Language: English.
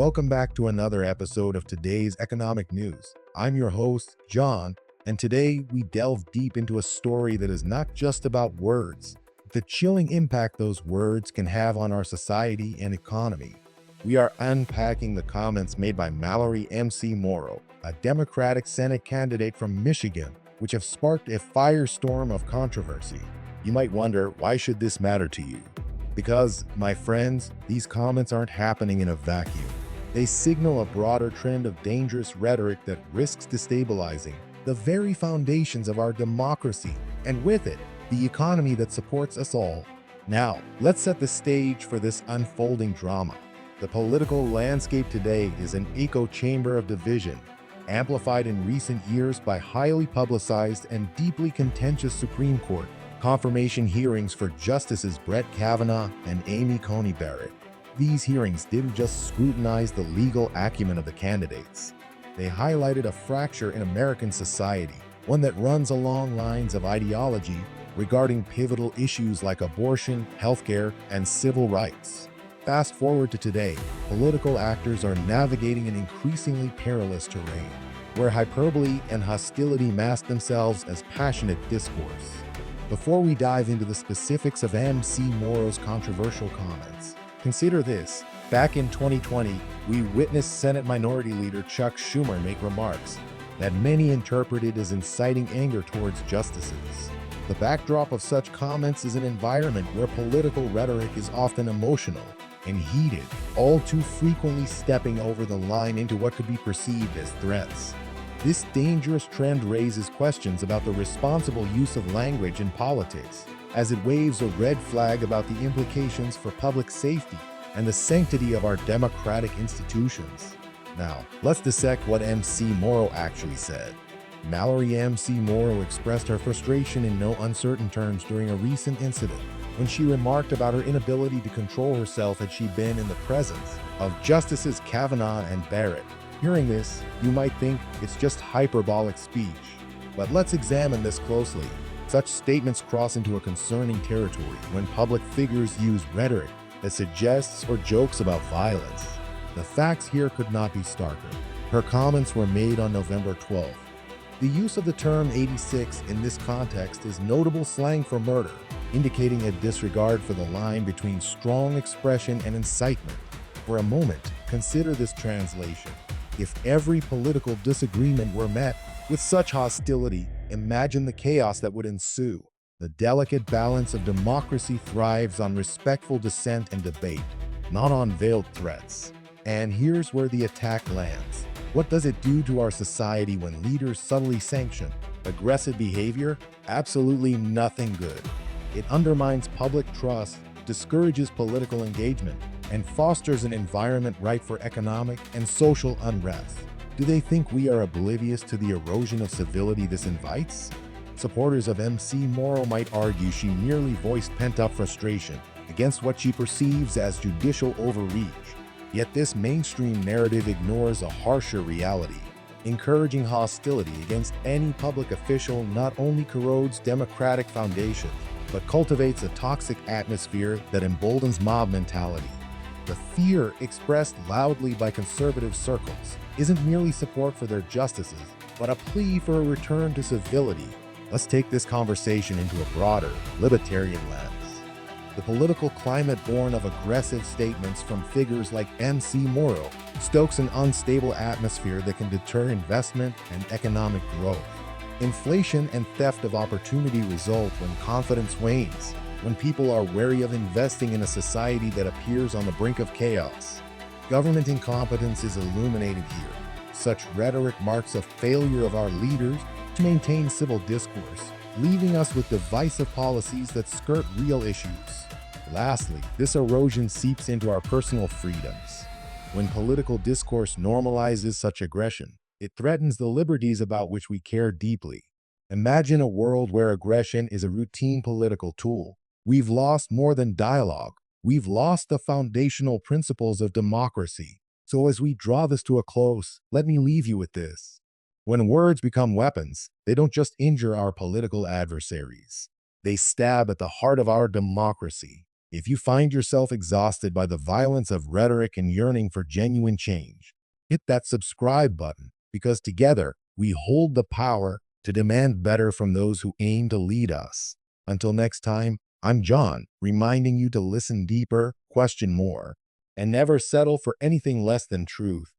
Welcome back to another episode of today's economic news. I'm your host, John, and today we delve deep into a story that is not just about words, but the chilling impact those words can have on our society and economy. We are unpacking the comments made by Mallory McMorrow, a Democratic Senate candidate from Michigan, which have sparked a firestorm of controversy. You might wonder, why should this matter to you? Because, my friends, these comments aren't happening in a vacuum. They signal a broader trend of dangerous rhetoric that risks destabilizing the very foundations of our democracy, and with it, the economy that supports us all. Now, let's set the stage for this unfolding drama. The political landscape today is an echo chamber of division, amplified in recent years by highly publicized and deeply contentious Supreme Court confirmation hearings for Justices Brett Kavanaugh and Amy Coney Barrett. These hearings didn't just scrutinize the legal acumen of the candidates. They highlighted a fracture in American society, one that runs along lines of ideology regarding pivotal issues like abortion, healthcare, and civil rights. Fast forward to today, political actors are navigating an increasingly perilous terrain, where hyperbole and hostility mask themselves as passionate discourse. Before we dive into the specifics of McMorrow's controversial comments, consider this. Back in 2020, we witnessed Senate Minority Leader Chuck Schumer make remarks that many interpreted as inciting anger towards justices. The backdrop of such comments is an environment where political rhetoric is often emotional and heated, all too frequently stepping over the line into what could be perceived as threats. This dangerous trend raises questions about the responsible use of language in politics, as it waves a red flag about the implications for public safety and the sanctity of our democratic institutions. Now, let's dissect what McMorrow actually said. Mallory McMorrow expressed her frustration in no uncertain terms during a recent incident when she remarked about her inability to control herself had she been in the presence of Justices Kavanaugh and Barrett. Hearing this, you might think it's just hyperbolic speech, but let's examine this closely. Such statements cross into a concerning territory when public figures use rhetoric that suggests or jokes about violence. The facts here could not be starker. Her comments were made on November 12th. The use of the term 86 in this context is notable slang for murder, indicating a disregard for the line between strong expression and incitement. For a moment, consider this translation. If every political disagreement were met with such hostility, imagine the chaos that would ensue. The delicate balance of democracy thrives on respectful dissent and debate, not on veiled threats. And here's where the attack lands. What does it do to our society when leaders subtly sanction aggressive behavior? Absolutely nothing good. It undermines public trust, discourages political engagement, and fosters an environment ripe for economic and social unrest. Do they think we are oblivious to the erosion of civility this invites? Supporters of McMorrow might argue she merely voiced pent-up frustration against what she perceives as judicial overreach. Yet this mainstream narrative ignores a harsher reality. Encouraging hostility against any public official not only corrodes democratic foundations, but cultivates a toxic atmosphere that emboldens mob mentality. The fear expressed loudly by conservative circles isn't merely support for their justices, but a plea for a return to civility. Let's take this conversation into a broader, libertarian lens. The political climate born of aggressive statements from figures like McMorrow stokes an unstable atmosphere that can deter investment and economic growth. Inflation and theft of opportunity result when confidence wanes, when people are wary of investing in a society that appears on the brink of chaos. Government incompetence is illuminated here. Such rhetoric marks a failure of our leaders to maintain civil discourse, leaving us with divisive policies that skirt real issues. Lastly, this erosion seeps into our personal freedoms. When political discourse normalizes such aggression, it threatens the liberties about which we care deeply. Imagine a world where aggression is a routine political tool. We've lost more than dialogue. We've lost the foundational principles of democracy. So as we draw this to a close, let me leave you with this. When words become weapons, they don't just injure our political adversaries. They stab at the heart of our democracy. If you find yourself exhausted by the violence of rhetoric and yearning for genuine change, hit that subscribe button because together we hold the power to demand better from those who aim to lead us. Until next time, I'm John, reminding you to listen deeper, question more, and never settle for anything less than truth.